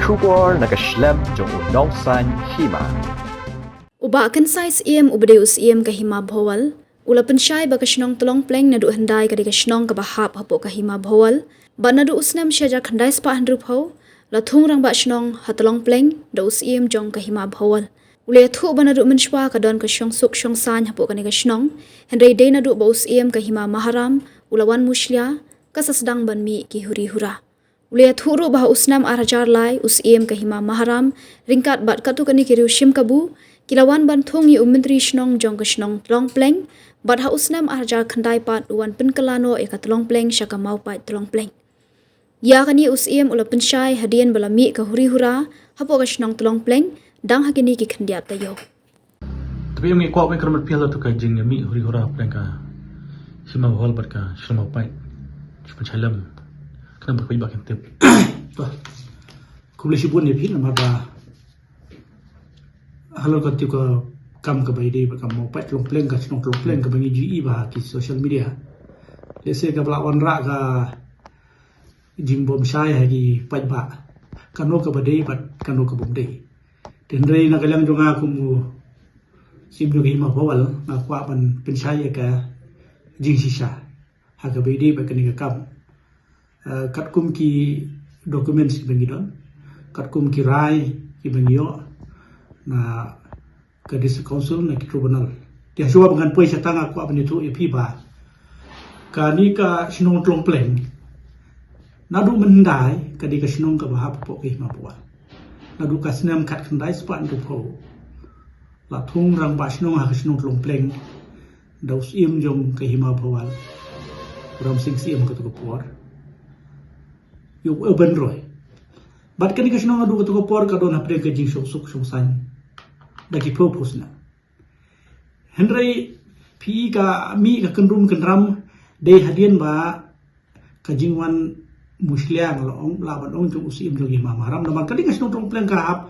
Shubor nakaslem jong unongsan hima. Ubakan size ubade us kahima bhowal. Ula pensyai bakashnong tolong pleng nadu handai kadi kashnong kabahap hapo kahima bhowal. Ba nadu usnam syajar khandai spa handrup ho. Lathung rang bakashnong hatolong pleng da us jong kahima bhowal. Ule thu ba nadu menshwa kadon kasyong suk syong san hapo kani kashnong. Hendai day nadu ba us kahima maharam. Ulawan muslya kasasdang banmi ki huri hura. Ule thuru bah usnam arajar lai us kahima maharam ringkat bat katu kani kiriu shim kabu kilawan banthung yi menteri shnong jong kashnong tlong pleng bat ha usnam arajar khandai pat uwan penkelano eka tlong pleng syaka mau pat tlong pleng ya kani us ula pensyai hadian balami ka huri hura hapo kashnong tlong pleng dang hakini ki khandiap tayo tapi yung ikuha ko yung karamat piyala to ka jing yami huri hura pleng ka sima bahal bat ka shlama pat penchalam kenapa kau ibakan tip? Kau boleh sebut ni pun nama apa? Halau kau tiup kam ke bayi dia berkam mau pat long pleng ke senong long pleng ke bangi GE bah di social media. Lese ke pelawan rak ke jimbom saya lagi pat bah. Kano ke badai pat kano ke bomdai. Dan dari nak kalian jonga aku mu sibuk hima bawal nak kuat pensaya ke jing sisa. Harga bayi dia berkini ke kam. Kat kum ki dokumen si bangidon, kat kum ki rai ki bangio na ke district council na ki tribunal. Dia suwa dengan poi satang aku apa itu EP ba. Kani ka sinong tlong pleng. Nadu mendai ka di ka sinong ka bahap po ki mapua. Nadu ka sinam kat kandai span tu po. La thung rang ba sinong ha ka sinong tlong pleng. Daus im jom ka hima bawal. Ram sing si im ka tu por. Yung urban roy. Bat kani kasi nung adu ko por ka don hapre ka jing suk san. Dagi purpose na. Henry pi ka mi ka kendram de hadian ba ka jingwan musliang laong laban ong jung usim jogi mamaram na kani kasi nung plan ka hap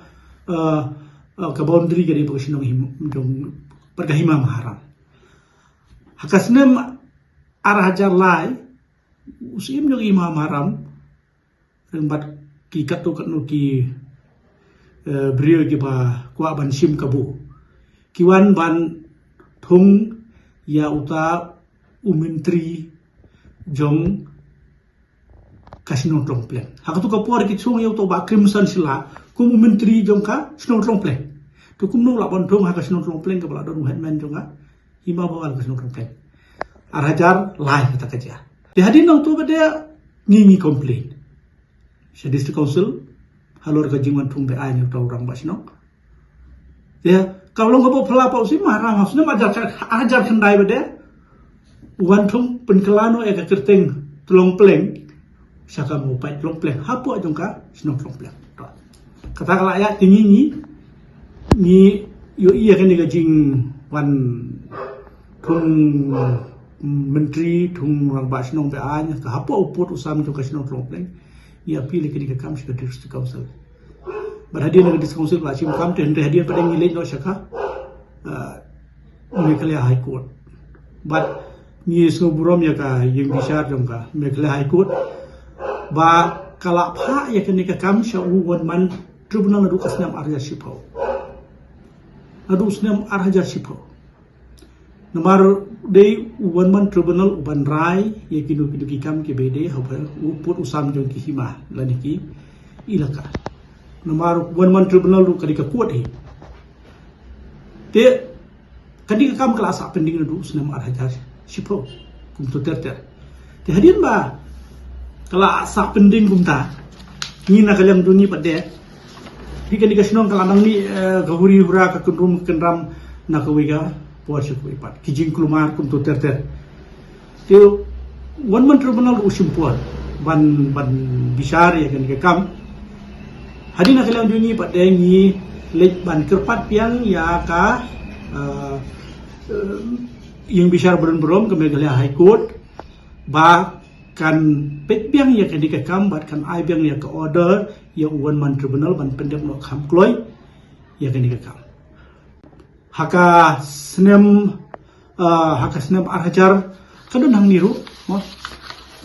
ka boundary ka di kasi nung jung pergahima maharam. Hakasnem arahajar lai usim jogi mamaram rembat ki katu kanu ki brio ki ba kwa ban sim kabu kiwan ban thung ya uta umentri jong kasino tongplen hakatu ka por ki chung ya uta ba crimson sila kum umentri jong ka sino tongplen to kum no la ban thung ha kasino tongplen ka bala don headman jong ka hima bawal kasino tongplen arajar lai kata kaja di hadin nang tu bade ngingi komplain sa district council halor ka jingwan thung be ay ni orang basno ya kalau ngapa phala pa usi marah maksudnya ajar khandai bade wan thung penkelano e ka kerteng tulong pleng saka mo pai tulong pleng hapo ajong ka sino tulong pleng kata kala ya tinggi ni yo iya kan ga jing wan thung menteri thung orang basno be ay ka hapo uput usam jong ka sino tulong pleng ia pilih ke kam sih ke district council. Berhadiah ke district council pelacim kam tu hendak hadiah pada ngilai no syaka Meghalaya High Court. But ni semua buram ya ka yang besar jom ka Meghalaya High Court. Ba kalak pak ya kini ke kam syau wan man tribunal adu kasnam arhajar sipau. Adu snam arhajar sipau. Nomor day wan man tribunal uban rai ya kinu kam ke bede habar uput usam jong ki hima lani ki ilaka nomor wan man tribunal du kadika kuat hi te kadika kam kelas pending du usnam arhajar sipo kum to ter te hadin ba kala sa pending kum ta ni na kalang duni pade di kadika sinong kalanang ni gahuri hura ka kunrum kendram na kawiga puas aku ipat kijing kelumar kum tu ter tu one man tribunal usim puan ban besar ya kan ke kam hadina kalian dungi pat dengi lek ban kerpat piang ya ka yang besar beron ke Meghalaya High Court ba kan pet piang ya kan ke kam bat kan ai piang ya ke order yang one man tribunal ban pendek no kam kloy ya kan ke kam haka senem arhajar kadun hang niru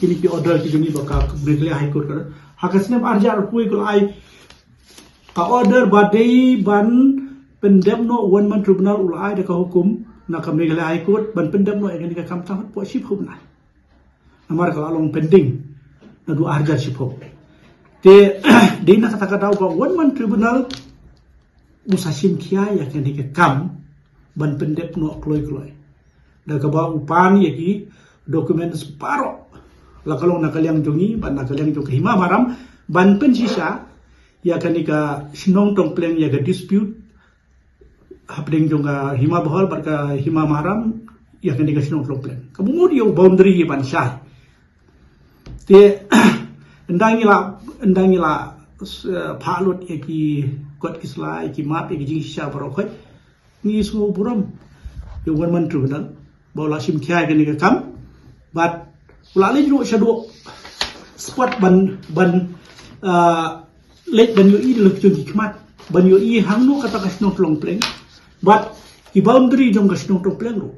ini ki order ki juni baka Meghalaya High Court haka senem arhajar kui kul ai ka order badai ban pendem no one man tribunal ulai de ka hukum na ka Meghalaya High Court ban pendem no engani ka kam tamat po ship hum na amar ka along pending na du arjar ship hum te de na kata kata ba one man tribunal usasim kia ya kan ke kam ban pendem no kloi da ka ba upan ya ki dokumen separo la kalong na kalyang jongi ban na kalyang jong hima maram ban pen sisa ya kan ka sinong tong pleng ya ka dispute hapding jong ka hima bahol bar ka hima maram ya kan ka sinong tong pleng kamu dia boundary ban sah te endangi la phalut ya ki kot kisla ki map ya ki jing sisa baro khoi ni su buram yo wan man tribunal bola sim khai kan ka kam but ulali ju shadu spot ban lek ban yo i lek jong hikmat ban yo i hangno kata kasno tlong pleng but ki boundary jong kasno tlong pleng ro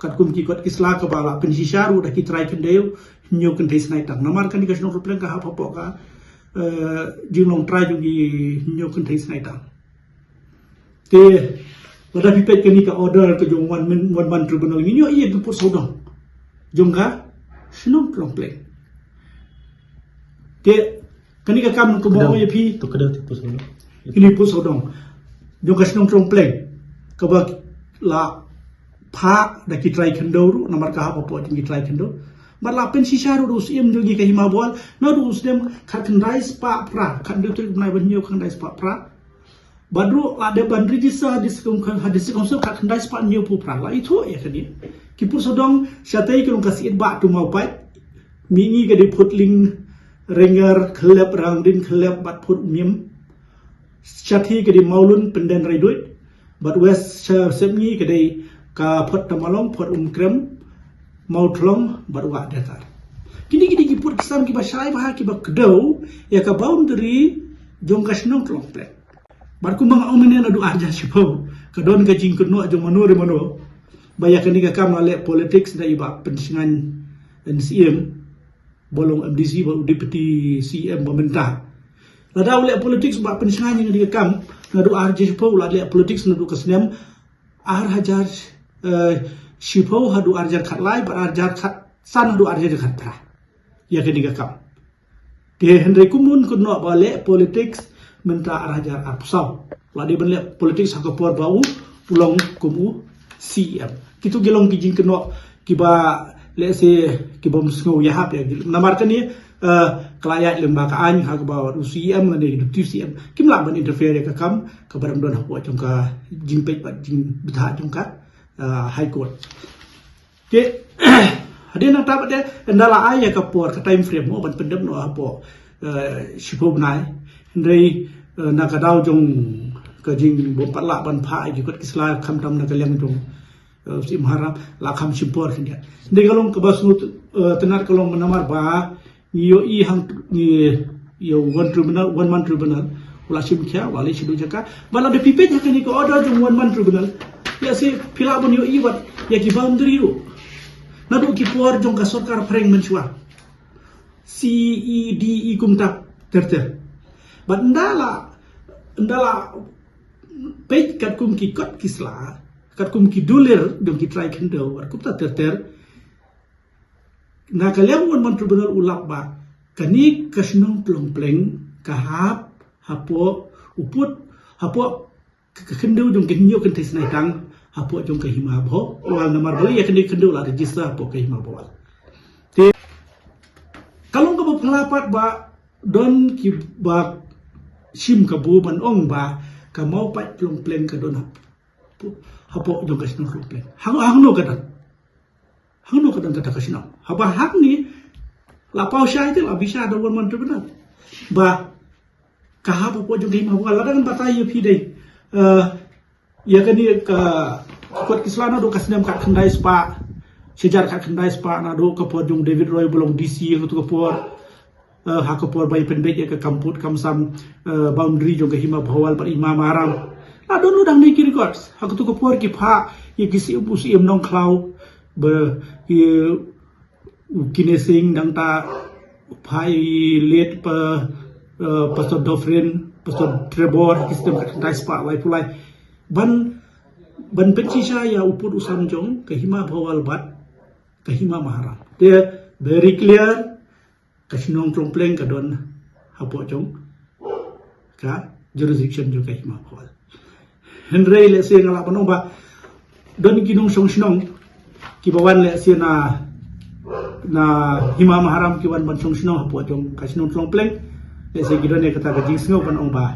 kat kum ki kot kisla ka bala pen sisharu da ki try kendeu nyo kan thai snai tang namar kan kasno tlong pleng ka ha pho ka jing long try jong ki nyo kan thai snai tang te wada pipet kan ka order ka jong one man tribunal ni nyo i ke put sodong jong ka sinong tlong pleng te kani ka kam ko mo ye phi to kada ti puso ini pu sodong jong ka sinong tlong pleng ka ba la pha da ki try khando ru namar ka ha po ki try khando ba la pen sisha ru us em jogi ka hima bol no ru us dem khat kan rais pa pra khat du tu nai ban nyo kan rais pa pra badru la de ban register diskum kan hadis kom so khat kan rais pa nyo pu pra la itu ya kani ki pu sodong syatai kan ka sit ba tu mau pai mi ngi ka de put link Renger kelab rangdin kelab bat put mim syati ke di maulun penden raiduit bat west semni ke di ka pot tamalong pot krem mau tolong bat wa datar kini ki put kisam ki ba syai bah ki ba kedau ya ka boundary jong ka snong tolong plek bat ku mang omene na du arja sipo ka don ka jing kuno jong mano re mano ba ya kini ka kam le politics da iba pensingan NCM bolong MDC baru deputy CM pemerintah. Lada ulek politik sebab pensingan yang dikam ngadu RJ sipo ulek politik ngadu kesenian hajar sipo hadu arjar khat lai bar arjar khat san hadu arjar khat pra. Ya ke dikam. Ke Henry Kumun kuno balek politik minta hajar apsau. Lada benlek politik sakapor bau pulang kumu CM. Kitu gelong kijing kuno kiba let's say kibom snow ya hap ya namarkan ni kelayat lembagaan hak bawa UCM ngade deputy CM kimla ban interfere ka kam ka baram don hapwa jongka jimpet bat jing betha jongka high court ke hadena ta bade ndala aya ka por ka time frame mo ban pendem no hapo sipo nai ndrei na ka daw jong ka jing bo patla ban pha ji kot kisla kham tam na ka leng jong sim harap lakam simpor kindia de galong ke basu tenar kalong menamar ba yo i hang ni yo one man tribunal ula sim kya wali sidu jaka bala de pipet yakani ko order jong one man tribunal ya se phila bon yo i wat ya ki boundary ru na do ki por jong ka sarkar phreng menchua CEDE kumta terter bat ndala pej kat kum ki kot kisla kat kum ki dulir dong ki try kendo war kupta terter na kalian man tribunal ulak ba kani kasnong plong pleng kahap hapo uput hapo kendo dong kinyo kan tes nai tang hapo jong ka hima bho wal namar bali ya kende kendo la register hapo ka hima bho te kalong ka pelapat ba don ki ba sim ka bu ban ong ba ka mau pat plong pleng ka don hapo jong kasno pleng hang no kadan kata kasno haba hak ni la pau syai te la bisa ada one man tribunal ba ka hapo po jong hima wala dan batai pi dei ya kan ni ka kot kislana do kasnam kat khandai spa sejar kat khandai spa na do ka po jong David Roy belong DC to ka po hakapor bai penbet ya ka kamput kamsam boundary jong hima bhawal par imam aram adon udang ni records aku tu kopor ki pha ye kisi upusi em nong klau be kine sing dang ta phai let pa Pastor Dofrin, Pastor Trevor, sistem kat spa wai pulai ban pencisha ya upur usam jong kahima bawal bat kahima maharam. Dia very clear kasinong trompleng kadon hapo jong ka jurisdiction jong kahima bawal. Henry le se ngala panong ba don kinong song sinong kibawan le se na hima maharam kiwan ban song sinong hapo jong kasinong trompleng le se gidon ne kata gajing singo panong ba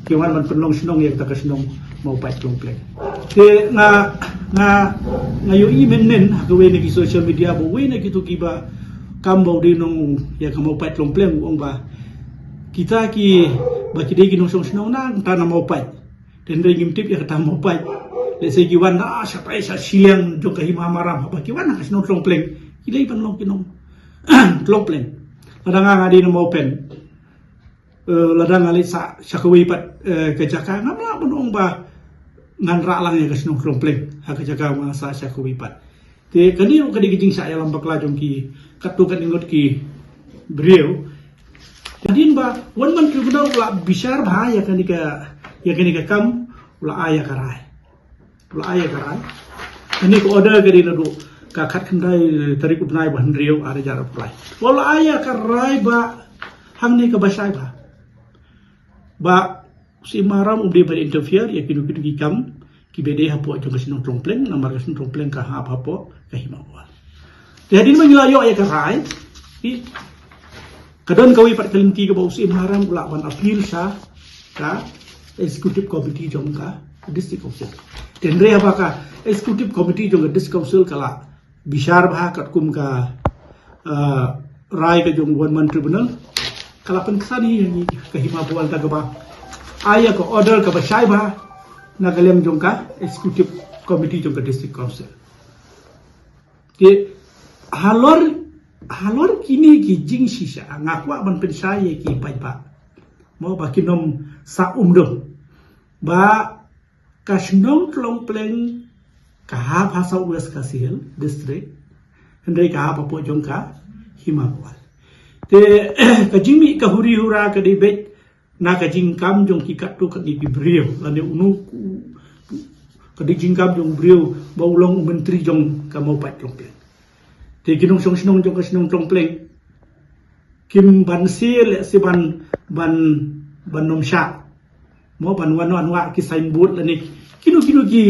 kiwan ban penlong sinong ya kata kasinong mau pai trompleng. Te nga yu imenen hakawe ne ki social media bo we ne kitu kiba kambo di nong ya kamau pai trompleng ong ba kita ki ba kidai kinong song sinong na tanam mau pai dan dia ngimtip ya kata mau pai le se kiwan na siapa sa siang jong kahima maram apa kiwan na kasinong trompleng kilai pan long kinong trompleng ladang ngadi no mau pen ladang ngali sa sakawi pat kejaka ngamla bonong ba ngan ra lang ya kasinong trompleng ha kejaka ma sa sakawi pat te kani ro kadi gijing sa ya lambak la jong ki katukan ingot ki beliau jadin ba wan man tribunal la bisar ba ya kani ka kam ula aya karai ini ko order kadi nadu ka khat khandai tarik upnai ban riu ada jar apply wala aya karai ba hang ni ka basai ba si maram ubdi ber interfere ya kinu ki kam ki bede hapo jong kasinong trompleng namar kasinong trompleng ka hapo ka himawal jadi mengilayo ya karai kadon kawi pat kalimti ka ba si maram ula ban appeal sa ka executive committee jong ka district council tendre apakah executive committee jong district council kala bishar bah kat kum ka rai ka jong one man tribunal kala pengsani yang ka hima bual ta ba aya ko order ka basai bah na kalem jong ka executive committee jong ka district council ke halor kini ki jing sisa ngakwa ban pensai ki pai ba mau bakinom sa umdom ba kasnong trompleng kahap hasa west kasil district hendai kahap apo jongka himawal te kajimi kahuri hura kadibet na kajing kam jong kikat tu kadi brio lane unu kadi jingkam jong brio ba ulong menteri jong kamau pat trompleng te kinong song sinong jong kasnong trompleng kim ban sil si ban nom sha mo ban wan wa ki signboard lani kinu ki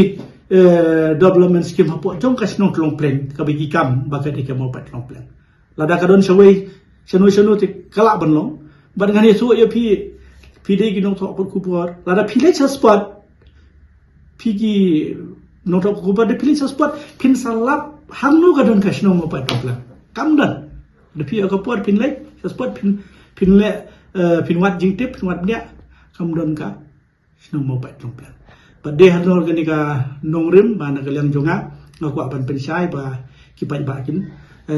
development scheme hapo jong kasnong trompleng ka bagi kam ba ka de kamau pat trompleng lada kadon sawai sanu te kala ban long ban ngani su ya pi de ki nong thok ku por lada phile spot pi ki nong thok ku por de phile spot pin salap hamnu kadon kasnong mo pat trompleng kam dan de pi ka por pin le spot pin wat jing tip pin wat nya kam don ka snong mo pat trompleng pada hari organika nongrim bana kalian jonga ngaku apan pensai ba kipai bakin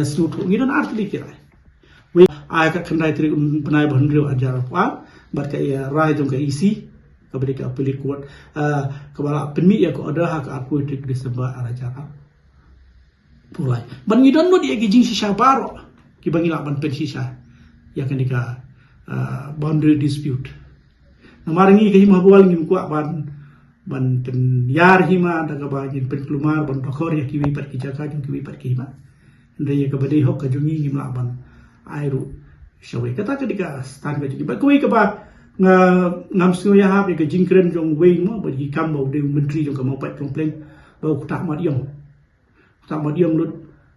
sutu ngidan arti kira we ay ka khandai tri banai banrio ajar pa bat ka ya rai jong ka isi ka beri ka pilih kuat ka bala penmi ya ko ada hak aku tik disebut ajar pulai ban ngidan no dia gijing sisa baro ki bangila ban pensisa ya kanika boundary dispute namaringi ka hima bual ngim ku ban pen yar hima daga ba jin pen klumar ban pakor ya kiwi pat ki jaka jung kiwi pat ki hima ndai ka bade hok ka jungi ngim la ban airu shawe kata ketika stan ka ba kui ka ba ngam snu ya ha ka jingkren jong wei mo ba ki kam bo de menteri jong ka mo pat trompleng ba ku tak mat yong lut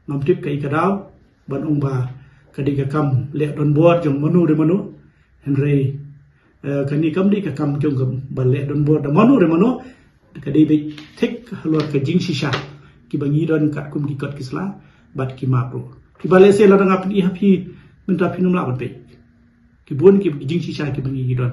ngam tip kai ka daw ban ong ba ketika kam le don bor jong manu de manu henry kani kam di ka kam jong kam balle don bor da manu re manu kadi be tek halor ka jing sisa ki bangi don kat kum di kot kisla bat ki mapro ki balle se la ngap ni happy minta pinum la ban pe ki bon ki jing sisa ki bangi don